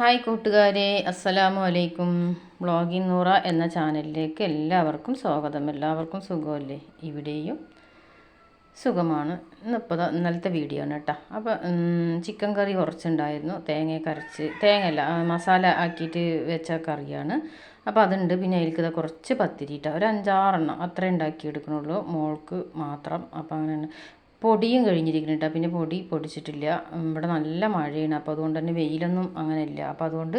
Hi കൂട്ടുകാരെ, അസ്സലാമു അലൈക്കും. വ്ളോഗിംഗ് നൂറ എന്ന ചാനലിലേക്ക് എല്ലാവർക്കും സ്വാഗതം. എല്ലാവർക്കും സുഖമല്ലേ? ഇവിടെയും സുഖമാണ്. ഇന്നലത്തെ വീഡിയോ ആണ് കേട്ടോ. അപ്പോൾ ചിക്കൻ കറി കുറച്ചുണ്ടായിരുന്നു. തേങ്ങയല്ല മസാല ആക്കിയിട്ട് വെച്ച കറിയാണ്. അപ്പോൾ അതുണ്ട്. പിന്നെ അതിലേക്ക് കുറച്ച് പത്തിരി ഇട്ടാൽ ഒരു 5-6 അത്ര ഉണ്ടാക്കിയെടുക്കണുള്ളൂ, മോൾക്ക് മാത്രം. അപ്പോൾ അങ്ങനെ പൊടിയും കഴിഞ്ഞിരിക്കുന്നുണ്ട്. പിന്നെ പൊടി പൊടിച്ചിട്ടില്ല. ഇവിടെ നല്ല മഴയാണ്. അപ്പോൾ അതുകൊണ്ട് തന്നെ വെയിലൊന്നും അങ്ങനെ ഇല്ല. അപ്പോൾ അതുകൊണ്ട്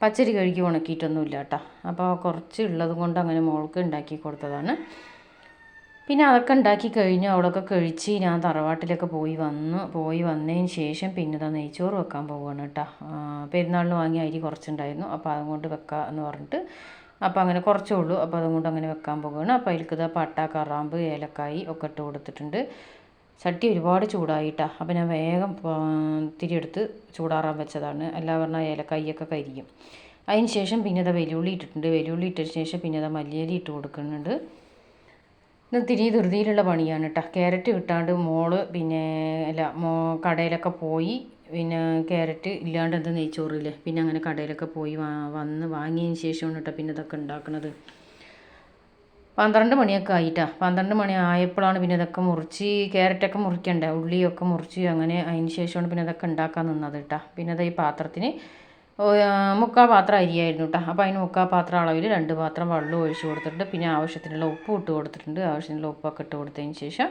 പച്ചരി കഴുകി ഉണക്കിയിട്ടൊന്നും ഇല്ല കേട്ടോ. അപ്പോൾ കുറച്ച് ഉള്ളത് കൊണ്ട് അങ്ങനെ മോൾക്ക് ഉണ്ടാക്കി കൊടുത്തതാണ്. പിന്നെ അതൊക്കെ ഉണ്ടാക്കി കഴിഞ്ഞു. അവിടെയൊക്കെ കഴിച്ച് ഞാൻ തറവാട്ടിലൊക്കെ പോയി വന്നതിന് ശേഷം പിന്നെ നെയ്ച്ചോറ് വെക്കാൻ പോവുകയാണ് കേട്ടോ. പെരുന്നാളിന് വാങ്ങിയ അരി കുറച്ചുണ്ടായിരുന്നു. അപ്പോൾ അതുകൊണ്ട് വെക്കാം എന്ന് പറഞ്ഞിട്ട് അപ്പോൾ അങ്ങനെ കുറച്ചേ ഉള്ളൂ. അപ്പോൾ അതുകൊണ്ട് അങ്ങനെ വെക്കാൻ പോവുകയാണ്. അപ്പോൾ അതിലേക്ക് പട്ട, കറാമ്പ്, ഏലക്കായി ഒക്കെ ഇട്ട് കൊടുത്തിട്ടുണ്ട്. ചട്ടി ഒരുപാട് ചൂടായിട്ടാണ്. അപ്പോൾ ഞാൻ വേഗം തിരി എടുത്ത് ചൂടാറാൻ വെച്ചതാണ്. അല്ല പറഞ്ഞാൽ ഏലക്കായൊക്കെ കരിയും. അതിന് ശേഷം പിന്നെ വെല്ലുള്ളി ഇട്ടിട്ടുണ്ട്. വെല്ലുള്ളി ഇട്ടതിന് ശേഷം പിന്നെ മല്ലിയില ഇട്ട് കൊടുക്കുന്നുണ്ട്. ഇത് തിരി ധൃതിയിലുള്ള പണിയാണ് കേട്ടോ. ക്യാരറ്റ് കിട്ടാണ്ട് മോള് കടയിലൊക്കെ പോയി. പിന്നെ ക്യാരറ്റ് ഇല്ലാണ്ട് എന്ത് നെയ്ച്ചോറില്ലേ, പിന്നെ അങ്ങനെ കടയിലൊക്കെ പോയി വന്ന് വാങ്ങിയതിന് ശേഷമാണ് കേട്ടോ പിന്നെ ഇതൊക്കെ ഉണ്ടാക്കുന്നത്. 12 മണിയൊക്കെ ആയിട്ടാണ്. 12 മണി ആയപ്പോഴാണ് പിന്നെ ഇതൊക്കെ മുറിച്ച് ക്യാരറ്റൊക്കെ മുറിക്കണ്ടേ, ഉള്ളിയൊക്കെ മുറിച്ച് അങ്ങനെ അതിന് ശേഷമാണ് പിന്നെ ഇതൊക്കെ ഉണ്ടാക്കാൻ നിന്നത് കേട്ടോ. പിന്നെ ഈ പാത്രത്തിന് 3/4 പാത്രം അരിയായിരുന്നു കേട്ടോ. അപ്പോൾ അതിന് 3/4 പാത്രം അളവിൽ 2 പാത്രം വെള്ളം ഒഴിച്ച് കൊടുത്തിട്ടുണ്ട്. പിന്നെ ആവശ്യത്തിനുള്ള ഉപ്പ് ഇട്ട് കൊടുത്തിട്ടുണ്ട്. ആവശ്യത്തിനുള്ള ഉപ്പൊക്കെ ഇട്ട് കൊടുത്തതിന് ശേഷം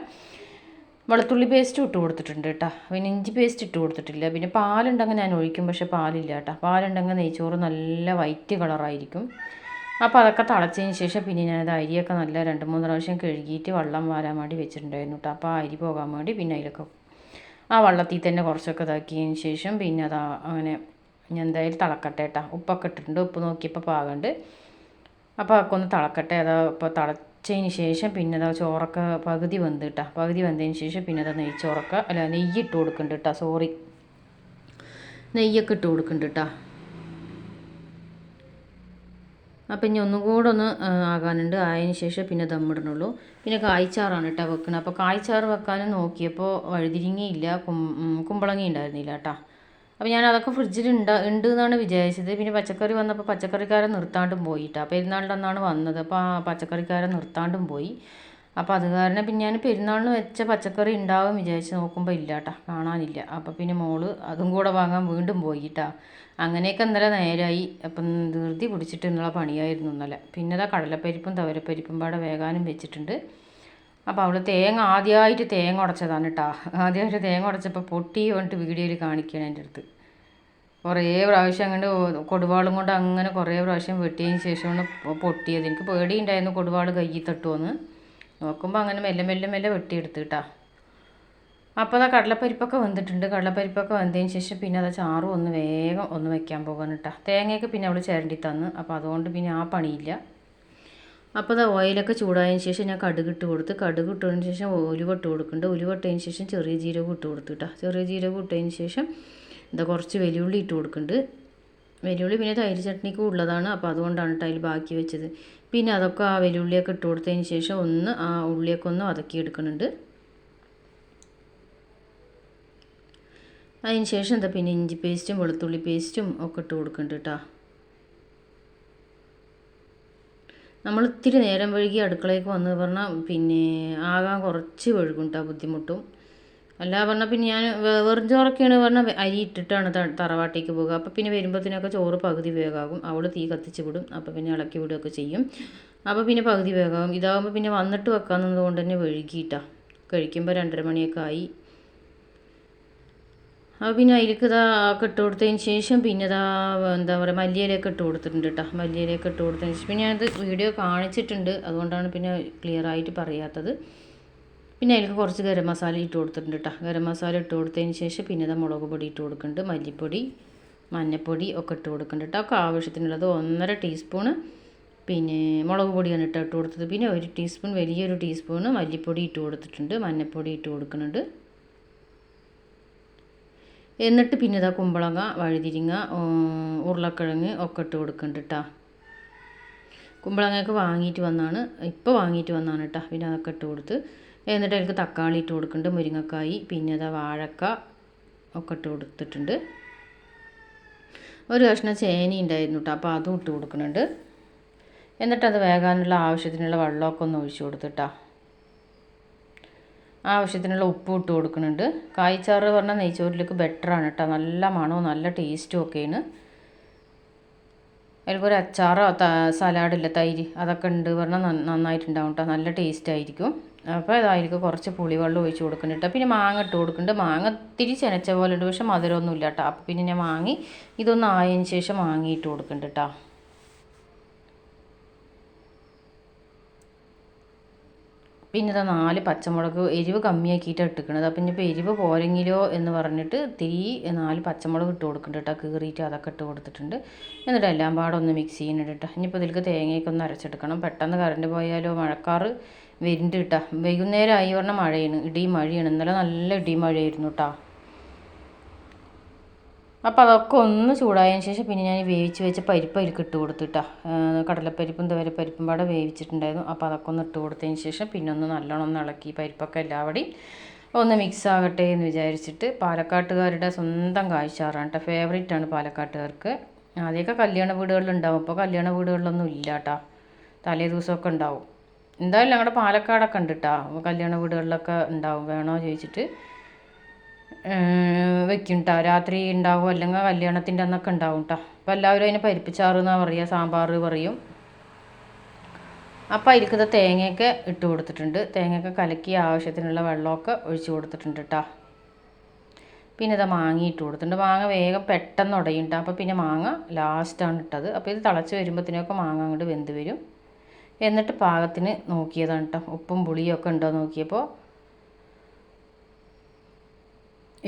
വെളുത്തുള്ളി പേസ്റ്റ് ഇട്ട് കൊടുത്തിട്ടുണ്ട് കേട്ടോ. പിന്നെ ഇഞ്ചി പേസ്റ്റ് ഇട്ട് കൊടുത്തിട്ടില്ല. പിന്നെ പാലുണ്ടെങ്കിൽ ഞാൻ ഒഴിക്കും, പക്ഷേ പാലില്ല കേട്ടോ. പാലുണ്ടെങ്കിൽ നെയ്ച്ചോറ് നല്ല വൈറ്റ് കളറായിരിക്കും. അപ്പോൾ അതൊക്കെ തിളച്ചതിന് ശേഷം പിന്നെ ഞാനത് അരിയൊക്കെ നല്ല 2-3 പ്രാവശ്യം കഴുകിയിട്ട് വെള്ളം വാരാൻ വേണ്ടി വെച്ചിട്ടുണ്ടായിരുന്നു കേട്ടോ. അപ്പോൾ ആ അരി പോകാൻ വേണ്ടി പിന്നെ അതിലൊക്കെ ആ വെള്ളത്തിൽ തന്നെ കുറച്ചൊക്കെ ഇതാക്കിയതിന് ശേഷം പിന്നെ അങ്ങനെ ഞാൻ എന്തായാലും തിളക്കട്ടെ കേട്ടോ. ഉപ്പൊക്കെ ഇട്ടിട്ടുണ്ട്. ഉപ്പ് നോക്കിയപ്പോൾ പാകമുണ്ട്. അപ്പോൾ അതൊക്കെ ഒന്ന് തിളക്കട്ടെ. ഇപ്പോൾ തിളച്ചതിന് ശേഷം പിന്നെ ചോറൊക്കെ പകുതി വെന്ത് കേട്ടോ. പകുതി വെന്തതിന് ശേഷം പിന്നെ നെയ്യ് ഇട്ട് കൊടുക്കുന്നുണ്ട് കേട്ടോ. നെയ്യൊക്കെ ഇട്ട് കൊടുക്കുന്നുണ്ട് കേട്ടോ. അപ്പം ഇനി ഒന്നും കൂടെ ഒന്ന് ആകാനുണ്ട്. ആയതിന് ശേഷം പിന്നെ ദമ്മിടണുള്ളൂ. പിന്നെ കായ്ച്ചാറാണ് കേട്ടോ വെക്കുന്നത്. അപ്പോൾ കായ്ച്ചാറ് വെക്കാനും നോക്കിയപ്പോൾ വഴുതിരിങ്ങയില്ല, കുമ്പളങ്ങി ഉണ്ടായിരുന്നില്ല കേട്ടോ. അപ്പോൾ ഞാൻ അതൊക്കെ ഫ്രിഡ്ജിൽ ഉണ്ട് എന്നാണ് വിചാരിച്ചത്. പിന്നെ പച്ചക്കറി വന്നപ്പോൾ പച്ചക്കറിക്കാരൻ നിർത്താണ്ടും പോയി കേട്ടോ. പെരുന്നാളിൻ്റെ അന്നാണ് വന്നത്. അപ്പോൾ ആ പച്ചക്കറിക്കാരൻ നിർത്താണ്ടും പോയി. അപ്പോൾ അത് കാരണം പിന്നെ ഞാൻ പെരുന്നാളിന് വെച്ച പച്ചക്കറി ഉണ്ടാവും വിചാരിച്ച് നോക്കുമ്പോൾ ഇല്ല കേട്ടോ, കാണാനില്ല. അപ്പോൾ പിന്നെ മോള് അതും കൂടെ വാങ്ങാൻ വീണ്ടും പോയി കേട്ടോ. അങ്ങനെയൊക്കെ ഇന്നലെ നേരമായി. അപ്പം ധൃതി പിടിച്ചിട്ട് എന്നുള്ള പണിയായിരുന്നു ഇന്നലെ. പിന്നെ കടലപ്പരിപ്പും തവരപ്പരിപ്പും പാടെ വേകാനും വെച്ചിട്ടുണ്ട്. അപ്പോൾ അവൾ ആദ്യമായിട്ട് തേങ്ങ ഉടച്ചതാണ് കേട്ടോ. ആദ്യമായിട്ട് തേങ്ങ ഉടച്ചപ്പോൾ പൊട്ടി പറഞ്ഞിട്ട് വീഡിയോയിൽ കാണിക്കുകയാണ് എൻ്റെ അടുത്ത്. കുറേ പ്രാവശ്യം അങ്ങനെ കൊടുവാളും കൊണ്ട് അങ്ങനെ കുറേ പ്രാവശ്യം വെട്ടിയതിന് ശേഷമാണ് പൊട്ടിയത്. എനിക്ക് പേടിയുണ്ടായിരുന്നു കൊടുവാൾ കയ്യിൽ തട്ടുമെന്ന്. നോക്കുമ്പോൾ അങ്ങനെ മെല്ലെ വെട്ടിയെടുത്ത് കേട്ടോ. അപ്പോൾ കടലപ്പരിപ്പൊക്കെ വെന്തിട്ടുണ്ട്. കടലപ്പരിപ്പൊക്കെ വെന്തതിന് ശേഷം പിന്നെ ചാറും വേഗം വെക്കാൻ പോകാൻ കേട്ടോ. തേങ്ങയൊക്കെ പിന്നെ അവൾ ചിരണ്ടി തന്ന്. അപ്പോൾ അതുകൊണ്ട് പിന്നെ ആ പണിയില്ല. അപ്പോൾ ഓയിലൊക്കെ ചൂടായതിന് ശേഷം ഞാൻ കടുക് ഇട്ടതിന് ശേഷം ഉലുവ ഇട്ട് കൊടുക്കുന്നുണ്ട്. ഉലുവ ഇട്ടതിന് ശേഷം ചെറിയ ജീരകം ഇട്ട് കൊടുത്തു കേട്ടോ. ചെറിയ ജീരകം ഇട്ടതിന് ശേഷം കുറച്ച് വെല്ലുള്ളി ഇട്ട് കൊടുക്കുന്നുണ്ട്. വെല്ലുള്ളി പിന്നെ തൈര് ചട്നിക്കും ഉള്ളതാണ്. അപ്പോൾ അതുകൊണ്ടാണ് കേട്ടോ അതിൽ ബാക്കി വെച്ചത്. പിന്നെ അതൊക്കെ ആ വെല്ലുള്ളിയൊക്കെ ഇട്ട് കൊടുത്തതിന് ശേഷം ആ ഉള്ളിയൊക്കെ വതക്കിയെടുക്കുന്നുണ്ട്. അതിന് ശേഷം പിന്നെ ഇഞ്ചി പേസ്റ്റും വെളുത്തുള്ളി പേസ്റ്റും ഒക്കെ ഇട്ട് കൊടുക്കുന്നുണ്ട് കേട്ടോ. നമ്മൾ ഇത്തിരി നേരം വൈകി അടുക്കളയ്ക്ക് വന്ന് പറഞ്ഞാൽ പിന്നെ ആകാൻ കുറച്ച് വഴുകും കേട്ടോ, ബുദ്ധിമുട്ടും. അല്ല പറഞ്ഞാൽ പിന്നെ ഞാൻ വെറും ചോറൊക്കെയാണ് പറഞ്ഞാൽ അരി ഇട്ടിട്ടാണ് തറവാട്ടിലേക്ക് പോകുക. അപ്പോൾ പിന്നെ വരുമ്പോഴത്തേനൊക്കെ ചോറ് പകുതി വേഗമാകും. അവൾ തീ കത്തിച്ച് വിടും. അപ്പോൾ പിന്നെ ഇളക്കി വിടുകയൊക്കെ ചെയ്യും. അപ്പോൾ പിന്നെ പകുതി വേഗമാകും. ഇതാകുമ്പോൾ പിന്നെ വന്നിട്ട് വെക്കാമെന്നത് കൊണ്ട് തന്നെ വഴുകിയിട്ടാണ്. കഴിക്കുമ്പോൾ 2:30 മണിയൊക്കെ ആയി. അപ്പോൾ പിന്നെ അതിലേക്ക് ഒക്കെ ഇട്ട് കൊടുത്തതിന് ശേഷം പിന്നെ എന്താ പറയുക മല്ലിയിലയൊക്കെ ഇട്ട് കൊടുത്തിട്ടുണ്ട് കേട്ടോ. മല്ലിയിലയൊക്കെ ഇട്ട് കൊടുത്തതിന് ശേഷം പിന്നെ ഞാനത് വീഡിയോ കാണിച്ചിട്ടുണ്ട്, അതുകൊണ്ടാണ് പിന്നെ ക്ലിയർ ആയിട്ട് പറയാത്തത്. പിന്നെ അതിലേക്ക് കുറച്ച് ഗരം മസാല ഇട്ട് കൊടുത്തിട്ടുണ്ട് കേട്ടോ. ഗരം മസാല ഇട്ട് കൊടുത്തതിന് ശേഷം പിന്നെ മുളക് പൊടി ഇട്ട് കൊടുക്കുന്നുണ്ട്. മല്ലിപ്പൊടി, മഞ്ഞൾപ്പൊടി ഒക്കെ ഇട്ട് കൊടുക്കുന്നുണ്ട് കേട്ടോ. ഒക്കെ ആവശ്യത്തിനുള്ളത് 1.5 ടീസ്പൂണ് പിന്നെ മുളക് പൊടിയാണ് ഇട്ട് കൊടുത്തത്. പിന്നെ 1 ടീസ്പൂൺ വലിയൊരു ടീസ്പൂണ് മല്ലിപ്പൊടി ഇട്ട് കൊടുത്തിട്ടുണ്ട്. മഞ്ഞൾപ്പൊടി ഇട്ട് കൊടുക്കുന്നുണ്ട്. എന്നിട്ട് പിന്നെ കുമ്പളങ്ങ, വഴുതിരിങ്ങ, ഉരുളക്കിഴങ്ങ് ഒക്കെ ഇട്ട് കൊടുക്കുന്നുണ്ട് കേട്ടോ. കുമ്പളങ്ങയൊക്കെ ഇപ്പോൾ വാങ്ങിയിട്ട് വന്നാണ് കേട്ടോ. പിന്നെ അതൊക്കെ ഇട്ട് കൊടുത്ത് എന്നിട്ട് അതിലേക്ക് തക്കാളി ഇട്ട് കൊടുക്കുന്നുണ്ട്. മുരിങ്ങക്കായി, പിന്നെ വാഴക്ക ഒക്കെ ഇട്ട് കൊടുത്തിട്ടുണ്ട്. ഒരു കഷ്ണം ചേന ഉണ്ടായിരുന്നു കേട്ടോ, അപ്പോൾ അതും ഇട്ട് കൊടുക്കുന്നുണ്ട്. എന്നിട്ടത് വേകാനുള്ള ആവശ്യത്തിനുള്ള വെള്ളമൊക്കെ ഒന്ന് ഒഴിച്ച് കൊടുത്തിട്ടാ, ആവശ്യത്തിനുള്ള ഉപ്പ് ഇട്ട് കൊടുക്കുന്നുണ്ട്. കായ്ച്ചാറ് പറഞ്ഞാൽ നെയ്ച്ചോറിലേക്ക് ബെറ്ററാണ് കേട്ടോ, നല്ല മണവും നല്ല ടേസ്റ്റും ഒക്കെയാണ്. അതിൽക്കൊരു അച്ചാറോ സലാഡില്ല തൈര് അതൊക്കെ ഉണ്ട് പറഞ്ഞാൽ നന്നായിട്ടുണ്ടാവും കേട്ടോ, നല്ല ടേസ്റ്റ് ആയിരിക്കും. അപ്പോൾ അതായിരിക്കും കുറച്ച് പുളിവെള്ളം ഒഴിച്ച് കൊടുക്കുന്നുണ്ട്. പിന്നെ മാങ്ങ ഇട്ട് കൊടുക്കുന്നുണ്ട്. മാങ്ങ ഇത്തിരി ചെനച്ച പോലെ ഉണ്ട്, പക്ഷെ മധുരമൊന്നും ഇല്ല കേട്ടോ. അപ്പോൾ പിന്നെ ഞാൻ ഇതൊന്ന് ആയതിന് ശേഷം ഇട്ട് കൊടുക്കുന്നുണ്ട് കേട്ടോ. പിന്നെ ഇതാ 4 പച്ചമുളക് എരിവ് കമ്മിയാക്കിയിട്ട് ഇട്ടിക്കണത്. അപ്പം ഇനിയിപ്പോൾ എരിവ് പോരെങ്കിലോ എന്ന് പറഞ്ഞിട്ട് 4 പച്ചമുളക് ഇട്ട് കൊടുക്കുന്നുണ്ട് കേട്ടോ, കീറിയിട്ട് അതൊക്കെ ഇട്ട് കൊടുത്തിട്ടുണ്ട്. എന്നിട്ട് എല്ലാം പാടെ ഒന്ന് മിക്സ് ചെയ്യുന്നുണ്ട് കേട്ടോ. ഇനിയിപ്പോൾ ഇതിലേക്ക് തേങ്ങയൊക്കെ ഒന്ന് അരച്ചെടുക്കണം. പെട്ടെന്ന് കറണ്ട് പോയാലോ, മഴക്കാറ് വരുന്നുണ്ട് കേട്ടോ. വൈകുന്നേരം ആയി പറഞ്ഞാൽ മഴയാണ്, ഇടിയും മഴയാണ്. ഇന്നലെ നല്ല ഇടിയും മഴയായിരുന്നു കേട്ടോ. അപ്പോൾ അതൊക്കെ ഒന്ന് ചൂടായതിന് ശേഷം പിന്നെ ഞാൻ വേവിച്ച് വെച്ച പരിപ്പ് അതിലേക്ക് ഇട്ട് കൊടുത്തിട്ടാ, കടലപ്പരിപ്പും തുവരപ്പരിപ്പും പാടെ വേവിച്ചിട്ടുണ്ടായിരുന്നു. അപ്പോൾ അതൊക്കെ ഒന്ന് ഇട്ട് കൊടുത്തതിന് ശേഷം പിന്നെ ഒന്ന് നല്ലോണം ഒന്ന് ഇളക്കി പരിപ്പൊക്കെ എല്ലാവടെയും ഒന്ന് മിക്സ് ആകട്ടെ എന്ന് വിചാരിച്ചിട്ട്, പാലക്കാട്ടുകാരുടെ സ്വന്തം കാഴ്ചാറാണ് കേട്ടോ, ഫേവറേറ്റാണ് പാലക്കാട്ടുകാർക്ക്. ആദ്യമൊക്കെ കല്യാണ വീടുകളിലുണ്ടാവും, ഇപ്പോൾ കല്യാണ വീടുകളിലൊന്നും ഇല്ല കേട്ടോ, തലേ ദിവസമൊക്കെ ഉണ്ടാവും. എന്തായാലും ഞങ്ങളുടെ പാലക്കാടൊക്കെ ഉണ്ട് കേട്ടോ, കല്യാണ വീടുകളിലൊക്കെ ഉണ്ടാവും. വേണോ ചോദിച്ചിട്ട് വെക്കും കേട്ടോ, രാത്രി ഉണ്ടാവും, അല്ലെങ്കിൽ കല്യാണത്തിൻ്റെ അന്നൊക്കെ ഉണ്ടാവും കേട്ടോ. അപ്പോൾ എല്ലാവരും അതിന് പരിപ്പിച്ചാറ് എന്നാണ് പറയുക, സാമ്പാർ പറയും. അപ്പോൾ അതിലേക്ക് തേങ്ങയൊക്കെ ഇട്ട് കൊടുത്തിട്ടുണ്ട്. തേങ്ങയൊക്കെ കലക്കി ആവശ്യത്തിനുള്ള വെള്ളമൊക്കെ ഒഴിച്ച് കൊടുത്തിട്ടുണ്ട് കേട്ടോ. പിന്നെ ഇത് മാങ്ങ ഇട്ട് കൊടുത്തിട്ടുണ്ട്. മാങ്ങ വേഗം പെട്ടെന്ന് ഉടയും കേട്ടോ, അപ്പോൾ പിന്നെ മാങ്ങ ലാസ്റ്റാണ് ഇട്ടത്. അപ്പോൾ ഇത് തിളച്ച് വരുമ്പോഴത്തേനൊക്കെ മാങ്ങ അങ്ങോട്ട് വെന്ത് വരും. എന്നിട്ട് പാകത്തിന് നോക്കിയതാണ് കേട്ടോ, ഉപ്പും പുളിയും ഒക്കെ ഉണ്ടോ നോക്കിയപ്പോൾ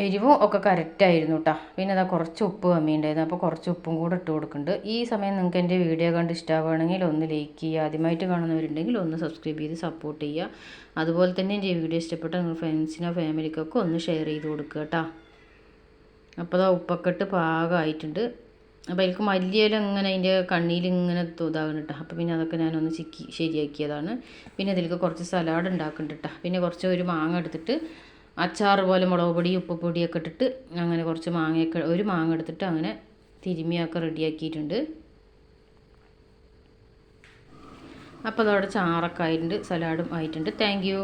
എരിവും ഒക്കെ കറക്റ്റായിരുന്നു കേട്ടോ. പിന്നെ അതാ കുറച്ച് ഉപ്പ് കമ്മിയുണ്ടായിരുന്നു, അപ്പോൾ കുറച്ച് ഉപ്പും കൂടെ ഇട്ട് കൊടുക്കുന്നുണ്ട്. ഈ സമയം നിങ്ങൾക്ക് എൻ്റെ വീഡിയോ കണ്ട് ഇഷ്ടമാവുകയാണെങ്കിൽ ഒന്ന് ലൈക്ക് ചെയ്യുക, ആദ്യമായിട്ട് കാണുന്നവരുണ്ടെങ്കിൽ ഒന്ന് സബ്സ്ക്രൈബ് ചെയ്ത് സപ്പോർട്ട് ചെയ്യുക. അതുപോലെ തന്നെ എൻ്റെ വീഡിയോ ഇഷ്ടപ്പെട്ട നിങ്ങൾ ഫ്രണ്ട്സിനോ ഫാമിലിക്കൊക്കെ ഒന്ന് ഷെയർ ചെയ്ത് കൊടുക്കുക കേട്ടോ. അപ്പോൾ അതാ ഉപ്പൊക്കെ ഇട്ട് പാകമായിട്ടുണ്ട്. അപ്പോൾ അതിലേക്ക് മല്ലിയില ഇങ്ങനെ അതിൻ്റെ കണ്ണിയിൽ ഇങ്ങനെ ഇതാകുന്നു കേട്ടോ. അപ്പോൾ പിന്നെ അതൊക്കെ ഞാനൊന്ന് ശരിയാക്കിയതാണ്. പിന്നെ ഇതിലേക്ക് കുറച്ച് സലാഡ് ഉണ്ടാക്കുന്നുണ്ട് കേട്ടോ. പിന്നെ കുറച്ച് ഒരു മാങ്ങ എടുത്തിട്ട് അച്ചാർ പോലെ മുളക് പൊടി ഉപ്പ് പൊടിയൊക്കെ ഇട്ടിട്ട് അങ്ങനെ കുറച്ച് ഒരു മാങ്ങ എടുത്തിട്ട് അങ്ങനെ തിരുമ്മിയൊക്കെ റെഡിയാക്കിയിട്ടുണ്ട്. അപ്പോൾ അതവിടെ ചാറൊക്കെ ആയിട്ടുണ്ട്, സലാഡും ആയിട്ടുണ്ട്. Thank you.